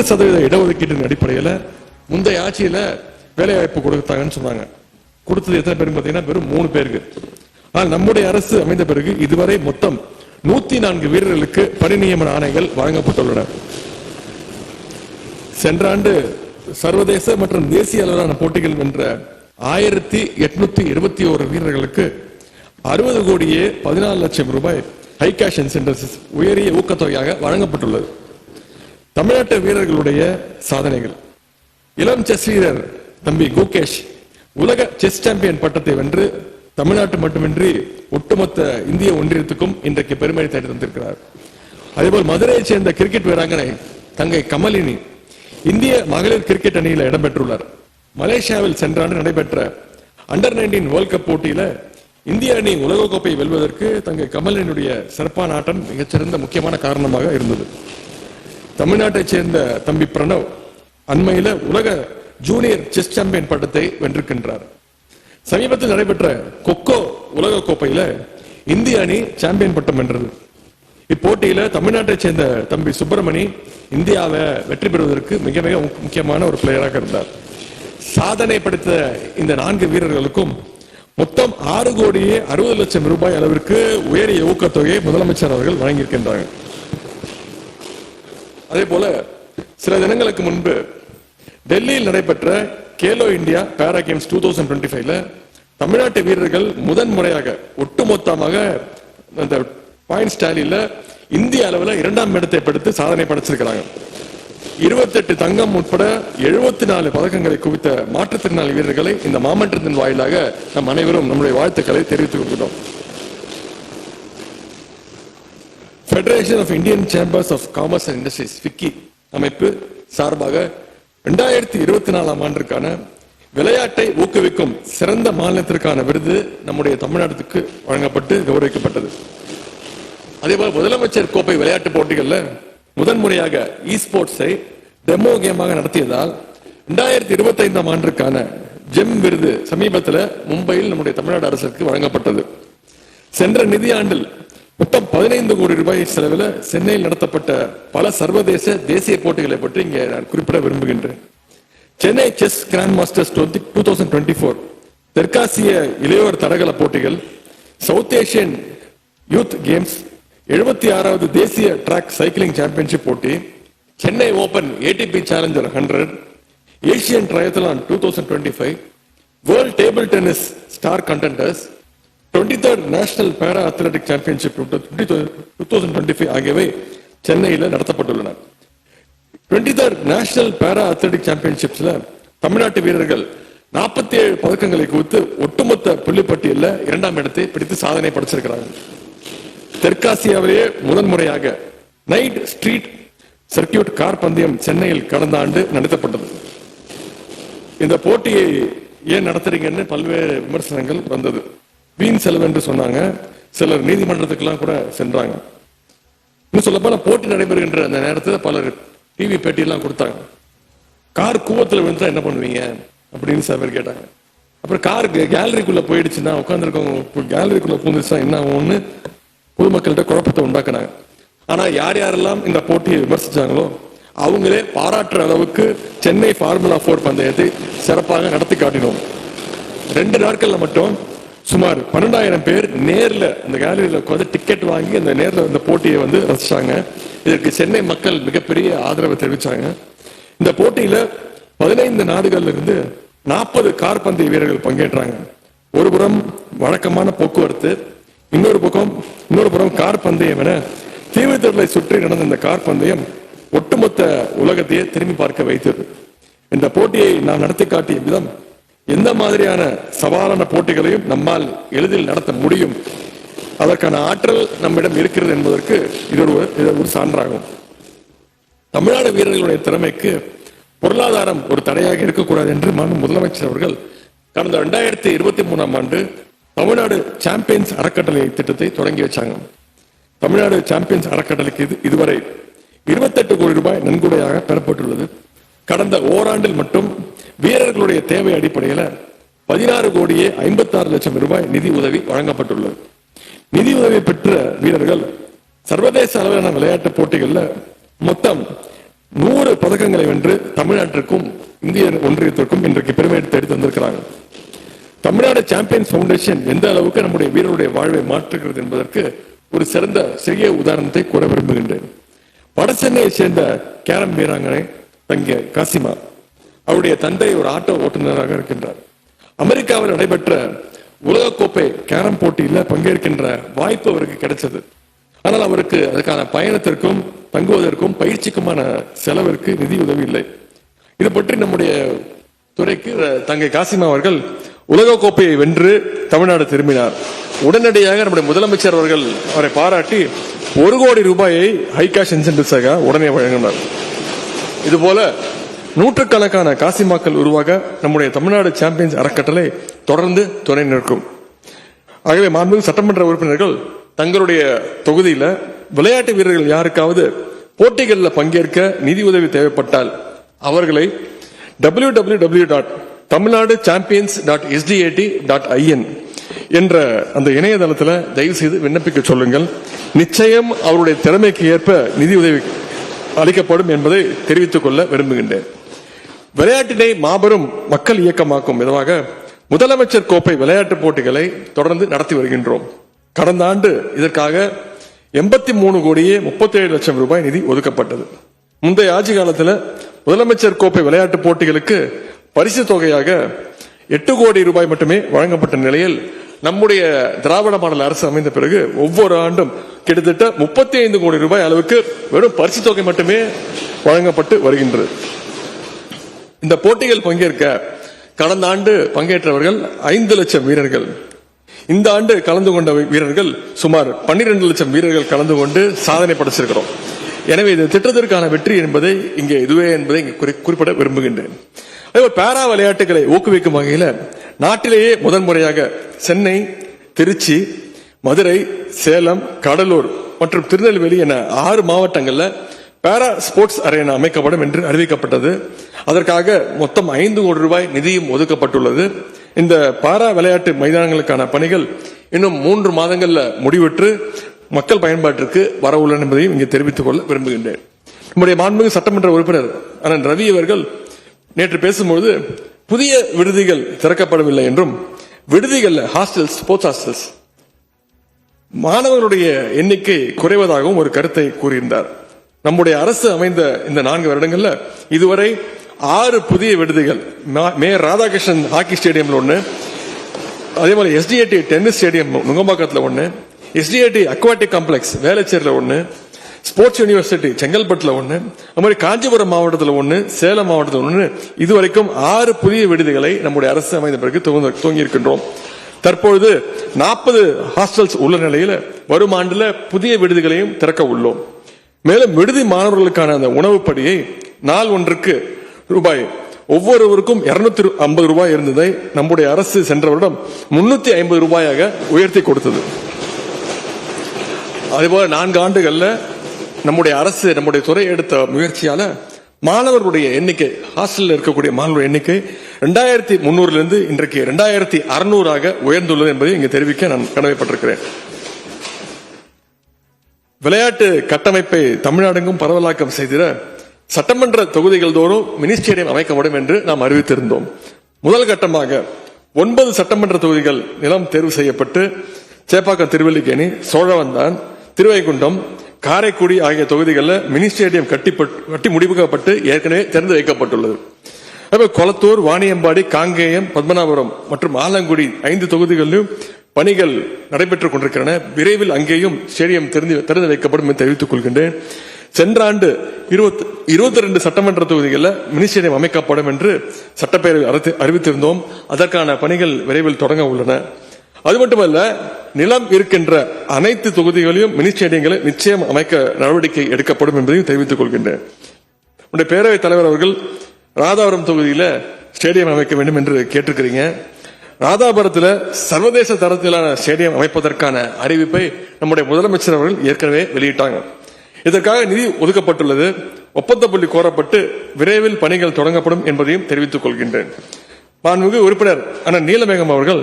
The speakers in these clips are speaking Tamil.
100% இடஒதுக்கீட்டின் அடிப்படையில் முந்தைய ஆட்சியில வேலை வாய்ப்பு கொடுத்தாங்கன்னு சொன்னாங்க. கொடுத்தது எத்தனை பேருக்கு பார்த்தீங்கன்னா வெறும் 3 பேருக்கு. ஆனால் நம்முடைய அரசு அமைந்த பிறகு இதுவரை மொத்தம் 104 வீரர்களுக்கு பணி நியமன ஆணைகள் வழங்கப்பட்டுள்ளன. சென்ற ஆண்டு சர்வதேச மற்றும் தேசிய அளவிலான போட்டிகள் வென்ற 1821 வீரர்களுக்கு 60 கோடியே 14 லட்சம் ரூபாய் ஹை கேஷ் இன்சென்டிவ்ஸ் உயரிய ஊக்கத்தொகையாக வழங்கப்பட்டுள்ளது. தமிழ்நாட்டு வீரர்களுடைய சாதனைகள். இளம் செஸ் வீரர் தம்பி குகேஷ் உலக செஸ் சாம்பியன் பட்டத்தை வென்று தமிழ்நாட்டு மட்டுமின்றி ஒட்டுமொத்த இந்திய ஒன்றியத்துக்கும் இன்றைக்கு பெருமை தேடி தந்திருக்கிறார். அதேபோல் மதுரையைச் சேர்ந்த கிரிக்கெட் வீராங்கனை தங்கை கமலினி இந்திய மகளிர் கிரிக்கெட் அணியில் இடம்பெற்றுள்ளார். மலேசியாவில் சென்ற ஆண்டு நடைபெற்ற அண்டர் 19 வேர்ல்ட் கப் போட்டியில இந்திய அணி உலகக்கோப்பை வெல்வதற்கு தங்கை கமலினுடைய சிறப்பான ஆட்டம் மிகச்சிறந்த முக்கியமான காரணமாக இருந்தது. தமிழ்நாட்டைச் சேர்ந்த தம்பி பிரணவ் அண்மையில உலக ஜூனியர் செஸ் சாம்பியன் பட்டத்தை வென்றிருக்கின்றார். சமீபத்தில் நடைபெற்ற கொக்கோ உலக கோப்பையில இந்திய அணி சாம்பியன் பட்டம் வென்றது. இப்போட்டியில தமிழ்நாட்டை சேர்ந்த தம்பி சுப்பிரமணி இந்தியாவை வெற்றி பெறுவதற்கு மிக மிக முக்கியமான ஒரு பிளேயராக இருந்தார். சாதனை படைத்த இந்த 4 வீரர்களுக்கும் மொத்தம் 6 கோடியே 60 லட்சம் ரூபாய் அளவிற்கு உயரிய ஊக்கத்தொகையை முதலமைச்சர் அவர்கள் வழங்கியிருக்கின்றார்கள். அதே போல சில தினங்களுக்கு முன்பு டெல்லியில் நடைபெற்ற கேலோ இந்தியா பாரா கேம்ஸ் 2025 தமிழ்நாட்டு வீரர்கள் முதன்முறையாக ஒட்டுமொத்தமாக அந்த பாயிண்ட்ஸ் டாலியில இந்திய அளவில் 2ஆம் இடத்தை பிடித்து சாதனை படைச்சிருக்கிறாங்க. 28 தங்கம் உட்பட 74 பதக்கங்களை குவித்த மாற்றுத்திறனாளி வீரர்களை இந்த மாமன்றத்தின் வாயிலாக நம் அனைவரும் நம்முடைய வாழ்த்துக்களை தெரிவித்துக் கொள்கிறோம். Federation of Indian Chambers of Commerce and Industries FICCI அமைப்பு சார்பாக 2024ஆம் ஆண்டிற்கான விளையாட்டை ஊக்குவிக்கும் சிறந்த மாநிலத்திற்கான விருது நம்முடைய தமிழ்நாட்டுக்கு வழங்கப்பட்டு கௌரவிக்கப்பட்டது. அதேபோல முதலமைச்சர் கோப்பை விளையாட்டு போட்டிகள்ல முதன்முறையாக இ ஸ்போர்ட்ஸை டெமோ கேமாக நடத்தியதால் 2025ஆம் ஆண்டிற்கான ஜெம் விருது சமீபத்தில் மும்பையில் நம்முடைய தமிழ்நாடு அரசுக்கு வழங்கப்பட்டது. சென்ற நிதியாண்டில் மொத்தம் 15 கோடி ரூபாய் செலவில் சென்னையில் நடத்தப்பட்ட பல சர்வதேச தேசிய போட்டிகளை பற்றி இங்கே நான் குறிப்பிட விரும்புகின்றேன். சென்னை செஸ் கிராண்ட் மாஸ்டர்ஸ் 2024 தெற்காசிய இளையோர் தடகள போட்டிகள், சவுத் ஏசியன் யூத் கேம்ஸ், 76வது தேசிய டிராக் சைக்கிளிங் சாம்பியன்ஷிப் போட்டி, Chennai open ATP challenger 100, Asian triathlon 2025, world table tennis star contenders, 23rd national para athletic championship 2025 ஆகியவை சென்னையில் நடத்தப்பட்டுள்ளன. 23rd நேஷனல் பாரா அத்லெட்டிக் சாம்பியன்ஷிப்ஸ்ல தமிழ்நாட்டு வீரர்கள் 47 பதக்கங்களை குவித்து ஒட்டுமொத்த புள்ளிப்பட்டியலில் 2ஆம் இடத்தை பிடித்து சாதனை படைச்சிருக்கிறாங்க. தெற்காசியாவிலேயே முதன்முறையாக நைட் ஸ்ட்ரீட் சர்க்கியூட் கார் பந்தயம் சென்னையில் கடந்த ஆண்டு நடத்தப்பட்டது. இந்த போட்டியை ஏன் நடத்துறீங்கன்னு பல்வேறு விமர்சனங்கள் வந்தது. வீண் செலவு என்று சொன்னாங்க. சிலர் நீதிமன்றத்துக்கெல்லாம் கூட சென்றாங்க. இன்னும் சொல்ல போனா போட்டி நடைபெறுகின்ற அந்த நேரத்தில் பலர் டிவி பேட்டியெல்லாம் கொடுத்தாங்க. கார் கூவத்தில் விழுந்தா என்ன பண்ணுவீங்க அப்படின்னு சில பேர் கேட்டாங்க. அப்புறம் கார் கேலரிக்குள்ள போயிடுச்சுன்னா உட்காந்துருக்கவங்க கேலரிக்குள்ள பூந்துச்சுன்னா என்ன ஆகும்னு பொதுமக்கள்கிட்ட குழப்பத்தை உண்டாக்குனாங்க. ஆனா யார் யாரெல்லாம் இந்த போட்டியை விமர்சிச்சாங்களோ அவங்களே பாராட்டுற அளவுக்கு சென்னை ஃபார்முலா 4 பந்தயத்தை சிறப்பாக நடத்தி காட்டினோம். 2 நாட்கள்ல மட்டும் சுமார் 12,000 பேர் நேர்ல அந்த கேலரியில உட்காந்து டிக்கெட் வாங்கி அந்த நேர்ல இந்த போட்டியை ரசிச்சாங்க. இதற்கு சென்னை மக்கள் மிகப்பெரிய ஆதரவை தெரிவிச்சாங்க. இந்த போட்டியில 15 நாடுகள்ல இருந்து 40 கார் பந்தய வீரர்கள் பங்கேற்றாங்க. ஒரு புறம் வழக்கமான போக்குவரத்து, இன்னொரு புறம் கார் பந்தயம் என தீவுத்திடலை சுற்றி நடந்த இந்த கார் பந்தயம் ஒட்டுமொத்த உலகத்தையே திரும்பி பார்க்க வைத்தது. இந்த போட்டியை நாம் நடத்தி காட்டிய விதம் எந்த மாதிரியான சவாலான போட்டிகளையும் நம்மால் எளிதில் நடத்த முடியும், அதற்கான ஆற்றல் நம்மிடம் இருக்கிறது என்பதற்கு இது ஒரு சான்றாகும். தமிழ்நாடு வீரர்களுடைய திறமைக்கு பொருளாதாரம் ஒரு தடையாக இருக்கக்கூடாது என்று முதலமைச்சர் அவர்கள் கடந்த 2023ஆம் ஆண்டு தமிழ்நாடு சாம்பியன்ஸ் அறக்கட்டளை திட்டத்தை தொடங்கி வச்சாங்க. தமிழ்நாடு சாம்பியன்ஸ் அறக்கட்டளைக்கு இதுவரை 28 கோடி ரூபாய் நன்கொடையாக பெறப்பட்டுள்ளது. கடந்த ஓராண்டில் மட்டும் வீரர்களுடைய தேவை அடிப்படையில் 16 கோடியே 56 லட்சம் ரூபாய் நிதி உதவி வழங்கப்பட்டுள்ளது. நிதி உதவி பெற்ற வீரர்கள் சர்வதேச அளவிலான விளையாட்டு போட்டிகளில் மொத்தம் 100 பதக்கங்களை வென்று தமிழ்நாட்டிற்கும் இந்திய ஒன்றியத்திற்கும் இன்றைக்கு பெருமை தேடி தந்திருக்கிறாங்க. தமிழ்நாடு சாம்பியன்ஸ் ஃபவுண்டேஷன் எந்த அளவுக்கு நம்முடைய வீரருடைய வாழ்வை மாற்றுகிறது என்பதற்கு ஒரு சிறிய உதாரணத்தை கூற விரும்புகின்றேன். வடசென்னையை சேர்ந்த கேரம் வீராங்கனை தங்கை காசிமா, அவருடைய தந்தை ஒரு ஆட்டோ ஓட்டுநராக இருக்கின்றார். அமெரிக்காவில் நடைபெற்ற உலகக்கோப்பை கேரம் போட்டியில் பங்கேற்கின்ற வாய்ப்பு அவருக்கு கிடைச்சது. ஆனால் அவருக்கு அதுக்கான பயணத்திற்கும் தங்குவதற்கும் பயிற்சிக்குமான செலவிற்கு நிதி உதவி இல்லை. இது பற்றி நம்முடைய துறைக்கு தங்கை காசிமா அவர்கள் உலகக்கோப்பையை வென்று தமிழ்நாடு திரும்பினார். உடனடியாக நம்முடைய முதலமைச்சர் அவர்கள் அவரை பாராட்டி 1 கோடி ரூபாயை ஹை கேஷ் இன்சென்டிவ்ஸாக உடனே வழங்கினார். இதுபோல நூற்றுக்கணக்கான காசிமாக்கள் உருவாக நம்முடைய தமிழ்நாடு சாம்பியன்ஸ் அறக்கட்டளை தொடர்ந்து துணை நிற்கும். ஆகவே மாண்புமிகு சட்டமன்ற உறுப்பினர்கள் தங்களுடைய தொகுதியில் விளையாட்டு வீரர்கள் யாருக்காவது போட்டிகளில் பங்கேற்க நிதி உதவி தேவைப்பட்டால் அவர்களை www.tamilnadu.champions.sdat.in என்ற அந்த இணையதளத்தில் தயவு செய்து விண்ணப்பிக்க சொல்லுங்கள். நிச்சயம் அவருடைய திறமைக்கு ஏற்ப நிதி உதவி அளிக்கப்படும் என்பதை தெரிவித்துக் கொள்ள விரும்புகின்றேன். விளையாட்டினை மாபெரும் மக்கள் இயக்கமாக்கும் விதமாக முதலமைச்சர் கோப்பை விளையாட்டுப் போட்டிகளை தொடர்ந்து நடத்தி வருகின்றோம். கடந்த ஆண்டு இதற்காக 83 கோடியே 37 லட்சம் ரூபாய் நிதி ஒதுக்கப்பட்டது. முந்தைய ஆட்சி காலத்தில் முதலமைச்சர் கோப்பை விளையாட்டுப் போட்டிகளுக்கு பரிசு தொகையாக 8 கோடி ரூபாய் மட்டுமே வழங்கப்பட்ட நிலையில் நம்முடைய திராவிட மாடல் அரசு அமைந்த பிறகு ஒவ்வொரு ஆண்டும் கிட்டத்தட்ட 35 கோடி ரூபாய் அளவுக்கு வெறும் பரிசு தொகை மட்டுமே வழங்கப்பட்டு வருகின்றது. இந்த போட்டிகள் பங்கேற்க கடந்த ஆண்டு பங்கேற்றவர்கள் 5 லட்சம் வீரர்கள். இந்த ஆண்டு கலந்து கொண்ட வீரர்கள் சுமார் 12 லட்சம் வீரர்கள் கலந்து கொண்டு சாதனை படைச்சிருக்கிறோம். எனவே இது திட்டத்திற்கான வெற்றி என்பதை இங்கே இதுவே என்பதை குறிப்பிட விரும்புகின்றேன். அதேபோல் பாரா விளையாட்டுகளை ஊக்குவிக்கும் வகையில் நாட்டிலேயே முதன்முறையாக சென்னை, திருச்சி, மதுரை, சேலம், கடலூர் மற்றும் திருநெல்வேலி என 6 மாவட்டங்களில் பாரா ஸ்போர்ட்ஸ் அரேனா அமைக்கப்படும் என்று அறிவிக்கப்பட்டது. அதற்காக மொத்தம் 5 கோடி ரூபாய் நிதியும் ஒதுக்கப்பட்டுள்ளது. இந்த பாரா விளையாட்டு மைதானங்களுக்கான பணிகள் இன்னும் 3 மாதங்கள்ல முடிவுற்று மக்கள் பயன்பாட்டிற்கு வர உள்ளன என்பதையும் இங்கே தெரிவித்துக் கொள்ள விரும்புகின்றேன். நம்முடைய மாண்புமிகு சட்டமன்ற உறுப்பினர் அண்ணன் ரவி அவர்கள் நேற்று பேசும்போது புதிய விடுதிகள் திறக்கப்படவில்லை என்றும் விடுதிகள் ஹாஸ்டல்ஸ், ஸ்போர்ட்ஸ் ஹாஸ்டல்ஸ் மாணவர்களுடைய எண்ணிக்கை குறைவதாகவும் ஒரு கருத்தை கூறியிருந்தார். நம்முடைய அரசு அமைந்த இந்த 4 வருடங்கள்ல இதுவரை 6 புதிய விடுதிகள், மேயர் ராதாகிருஷ்ணன் ஹாக்கி ஸ்டேடியம்ல ஒன்று, அதே மாதிரி எஸ்டிஏடி டென்னிஸ் ஸ்டேடியம் நுங்கம்பாக்கத்தில் ஒன்று, எஸ்டிஏடி அக்வாட்டிக் காம்ப்ளெக்ஸ் வேளச்சேரியில் ஒன்று, ஸ்போர்ட்ஸ் யூனிவர்சிட்டி செங்கல்பட்டுல ஒன்று, அது மாதிரி காஞ்சிபுரம் மாவட்டத்தில் ஒன்று, சேலம் மாவட்டத்தில் ஒன்று, இதுவரைக்கும் 6 புதிய விடுதிகளை நம்முடைய அரசு அமைந்த பிறகு துவங்கி இருக்கின்றோம். தற்பொழுது 40 ஹாஸ்டல்ஸ் உள்ள நிலையில் வரும் ஆண்டுல புதிய விடுதிகளையும் திறக்க உள்ளோம். மேலும் விடுதி மாணவர்களுக்கான அந்த உணவுப்படியை நாள் ஒன்றுக்கு ரூபாய் ஒவ்வொருவருக்கும் 250 ரூபாய் இருந்ததை நம்முடைய அரசு சென்ற வருடம் 350 ரூபாயாக உயர்த்தி கொடுத்தது. அதேபோல 4 ஆண்டுகள்ல நம்முடைய அரசு, நம்முடைய துறை எடுத்த முயற்சியால மாணவர்களுடைய எண்ணிக்கை, ஹாஸ்டலில் இருக்கக்கூடிய மாணவர்களுடைய எண்ணிக்கை 2300 இன்றைக்கு 2600 உயர்ந்துள்ளது என்பதை இங்கு தெரிவிக்க நான் கடமைப்பட்டிருக்கிறேன். விளையாட்டு கட்டமைப்பை தமிழ்நாடெங்கும் பரவலாக்கம் செய்திட சட்டமன்ற தொகுதிகள் தோறும் மினி ஸ்டேடியம் அமைக்கப்படும் என்று நாம் அறிவித்திருந்தோம். முதல் கட்டமாக 9 சட்டமன்ற தொகுதிகள் நிலம் தேர்வு செய்யப்பட்டு சேப்பாக்கம், திருவல்லிக்கேணி, சோழவந்தான், திருவைகுண்டம், காரைக்குடி ஆகிய தொகுதிகளில் மினி ஸ்டேடியம் கட்டி முடிவுக்கப்பட்டு ஏற்கனவே திறந்து வைக்கப்பட்டுள்ளது. கொளத்தூர், வாணியம்பாடி, காங்கேயம், பத்மநாபபுரம் மற்றும் ஆலங்குடி 5 தொகுதிகளிலும் பணிகள் நடைபெற்றுக் கொண்டிருக்கின்றன. விரைவில் அங்கேயும் ஸ்டேடியம் திறந்து வைக்கப்படும் என்று தெரிவித்துக் கொள்கின்றேன். சென்ற ஆண்டு 22 சட்டமன்ற தொகுதிகளில் மினி ஸ்டேடியம் அமைக்கப்படும் என்று சட்டப்பேரவை அறிவித்திருந்தோம். அதற்கான பணிகள் விரைவில் தொடங்க உள்ளன. அது மட்டுமல்ல, நிலம் இருக்கின்ற அனைத்து தொகுதிகளிலும் மினி ஸ்டேடியங்களை நிச்சயம் அமைக்க நடவடிக்கை எடுக்கப்படும் என்பதையும் தெரிவித்துக் கொள்கின்றேன். உடைய பேரவைத் தலைவர் அவர்கள் ராதாபுரம் தொகுதியில் ஸ்டேடியம் அமைக்க வேண்டும் என்று கேட்டிருக்கிறீங்க. ராதாபுரத்தில் சர்வதேச தரத்திலான ஸ்டேடியம் அமைப்பதற்கான அறிவிப்பை நம்முடைய முதலமைச்சர் அவர்கள் ஏற்கனவே வெளியிட்டாங்க. இதற்காக நிதி ஒதுக்கப்பட்டுள்ளது. ஒப்பந்த புள்ளி கோரப்பட்டு விரைவில் பணிகள் தொடங்கப்படும் என்பதையும் தெரிவித்துக் கொள்கின்றேன். மாண்புமிகு உறுப்பினர் அண்ணன் நீலமேகம் அவர்கள்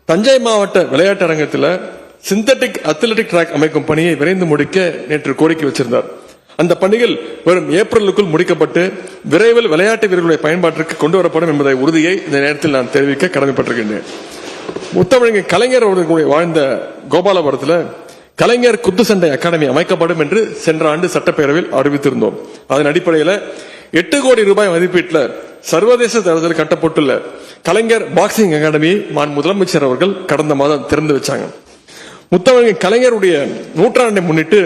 தஞ்சை மாவட்ட விளையாட்டு அரங்கத்தில் சிந்தட்டிக் அத்லெட்டிக் டிராக் அமைக்கும் பணியை விரைந்து முடிக்க நேற்று கோரிக்கை வச்சிருந்தார். அந்த பணிகள் வரும் ஏப்ரலுக்குள் முடிக்கப்பட்டு விரைவில் விளையாட்டு வீரர்களுடைய பயன்பாட்டிற்கு கொண்டு வரப்படும் என்பதை உறுதியை இந்த நேரத்தில் நான் தெரிவிக்க கடமைப்பட்டிருக்கின்றேன். முத்தமிழர் கலைஞர் அவர்களுடைய வாழ்ந்த கோபாலபுரத்தில் கலைஞர் குத்துச்சண்டை அகாடமி அமைக்கப்படும் என்று சென்ற ஆண்டு சட்டப்பேரவையில் அறிவித்திருந்தோம். அதன் அடிப்படையில் 8 கோடி ரூபாய் மதிப்பீட்டில் சர்வதேச தரத்தில் கட்டப்பட்டுள்ள கலைஞர் பாக்ஸிங் அகாடமியை முதலமைச்சர் அவர்கள் கடந்த மாதம் திறந்து வச்சாங்க. முத்தமிழர் கலைஞருடைய நூற்றாண்டை முன்னிட்டு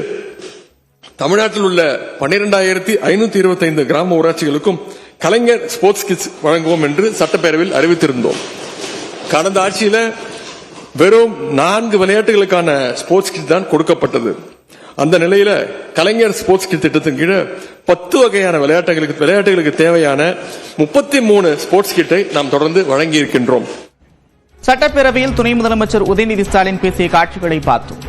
தமிழ்நாட்டில் உள்ள 12,525 கிராம ஊராட்சிகளுக்கும் கலைஞர் ஸ்போர்ட்ஸ் கிட்ஸ் வழங்குவோம் என்று சட்டப்பேரவையில் அறிவித்திருந்தோம். கடந்த ஆட்சியில வெறும் 4 விளையாட்டுகளுக்கான ஸ்போர்ட்ஸ் கிட் தான் கொடுக்கப்பட்டது. அந்த நிலையில கலைஞர் ஸ்போர்ட்ஸ் கிட் திட்டத்தின் கீழ் 10 வகையான விளையாட்டுகளுக்கு தேவையான 33 ஸ்போர்ட்ஸ் கிட்டை நாம் தொடர்ந்து வழங்கி இருக்கின்றோம். சட்டப்பேரவையில் துணை முதலமைச்சர் உதயநிதி ஸ்டாலின் பேசிய காட்சிகளை பார்த்தோம்.